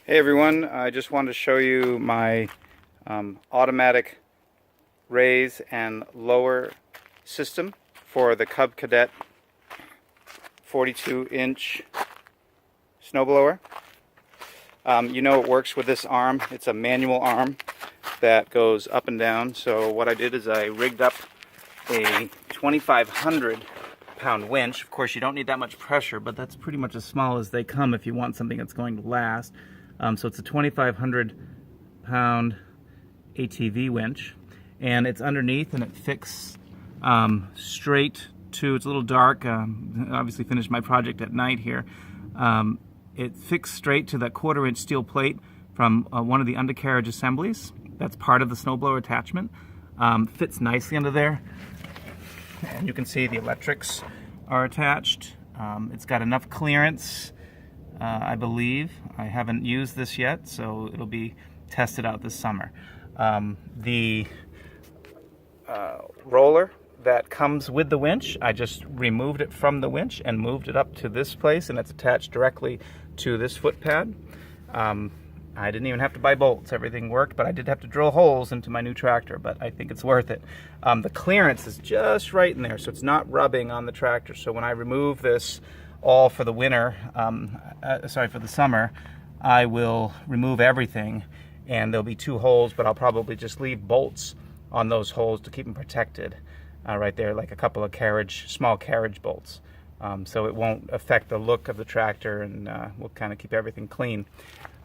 Hey everyone, I just wanted to show you my automatic raise and lower system for the Cub Cadet 42-inch snowblower. You know it works with this arm. It's a manual arm that goes up and down. So what I did is I rigged up a 2,500 pound winch. Of course you don't need that much pressure, but that's pretty much as small as they come if you want something that's going to last. So it's a 2,500 pound ATV winch, and it's underneath and it fixed straight to, it's a little dark, obviously finished my project at night here. It fixed straight to that 1/4 inch steel plate from one of the undercarriage assemblies. That's part of the snowblower attachment. Fits nicely under there, and you can see the electrics are attached. It's got enough clearance, I believe. I haven't used this yet, so it'll be tested out this summer. The roller that comes with the winch, I just removed it from the winch and moved it up to this place, and it's attached directly to this foot pad. I didn't even have to buy bolts. Everything worked, but I did have to drill holes into my new tractor, but I think it's worth it. The clearance is just right in there, so it's not rubbing on the tractor. So when I remove this all for the winter, for the summer, I will remove everything, and there'll be 2 holes, but I'll probably just leave bolts on those holes to keep them protected right there, like a couple of small carriage bolts. So it won't affect the look of the tractor, and we'll kind of keep everything clean.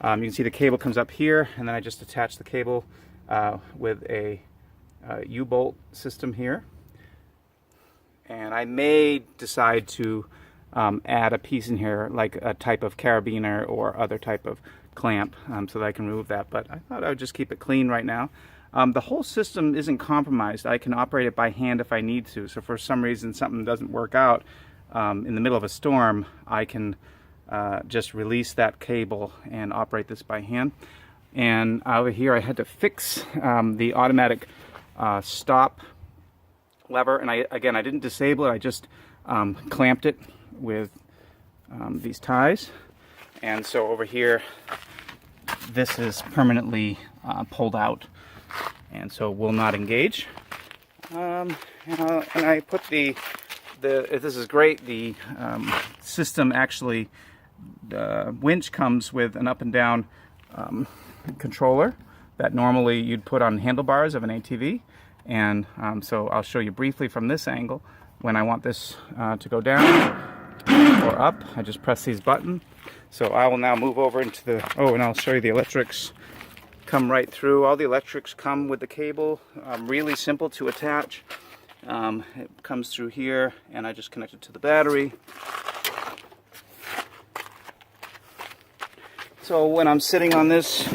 You can see the cable comes up here, and then I just attach the cable with a U-bolt system here. And I may decide to add a piece in here, like a type of carabiner or other type of clamp, so that I can remove that. But I thought I would just keep it clean right now. The whole system isn't compromised. I can operate it by hand if I need to. So for some reason something doesn't work out in the middle of a storm, I can just release that cable and operate this by hand. And over here I had to fix the automatic stop lever, and I didn't disable it. I just clamped it with these ties, and so over here this is permanently pulled out, and so will not engage. And I put this is great, the system actually, the winch comes with an up and down controller that normally you'd put on handlebars of an ATV, and so I'll show you briefly from this angle. When I want this to go down or up, I just press these buttons. So I will now move over into the, and I'll show you the electrics come right through. All the electrics come with the cable, really simple to attach. It comes through here, and I just connect it to the battery. So when I'm sitting on this,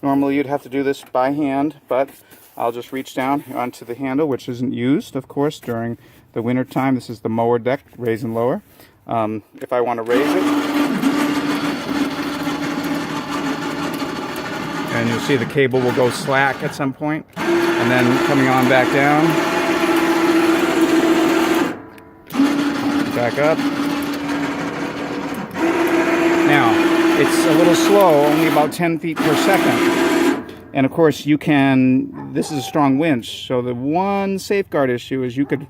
normally you'd have to do this by hand, but I'll just reach down onto the handle, which isn't used, of course, during the winter time. This is the mower deck, raise and lower. If I want to raise it, and you'll see the cable will go slack at some point, and then coming on back down, back up. Now, it's a little slow, only about 10 feet per second. And of course this is a strong winch, so the one safeguard issue is you could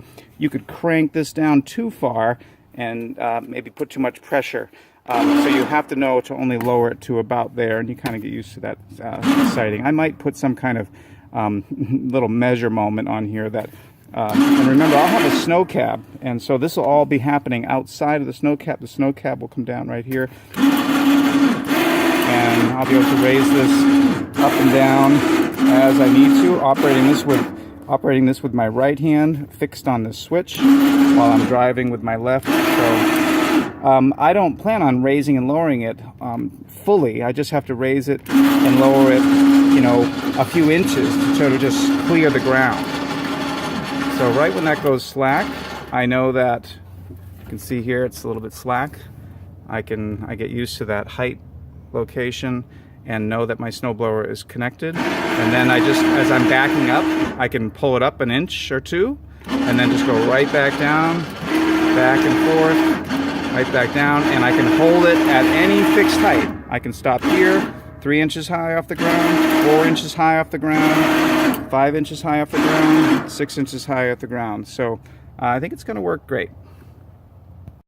crank this down too far and maybe put too much pressure. So you have to know to only lower it to about there, and you kind of get used to that sighting. I might put some kind of little measure moment on here that, and remember, I'll have a snow cab, and so this will all be happening outside of the snow cab. The snow cab will come down right here, and I'll be able to raise this up and down as I need to, operating this with my right hand fixed on the switch while I'm driving with my left. So I don't plan on raising and lowering it fully. I just have to raise it and lower it, a few inches to try to just clear the ground. So right when that goes slack, I know that, you can see here it's a little bit slack. I get used to that height location and know that my snowblower is connected, and then as I'm backing up, I can pull it up an inch or two, and then just go right back down, back and forth. right back down, and I can hold it at any fixed height. I can stop here, 3 inches high off the ground, 4 inches high off the ground, 5 inches high off the ground, 6 inches high off the ground. So I think it's going to work great.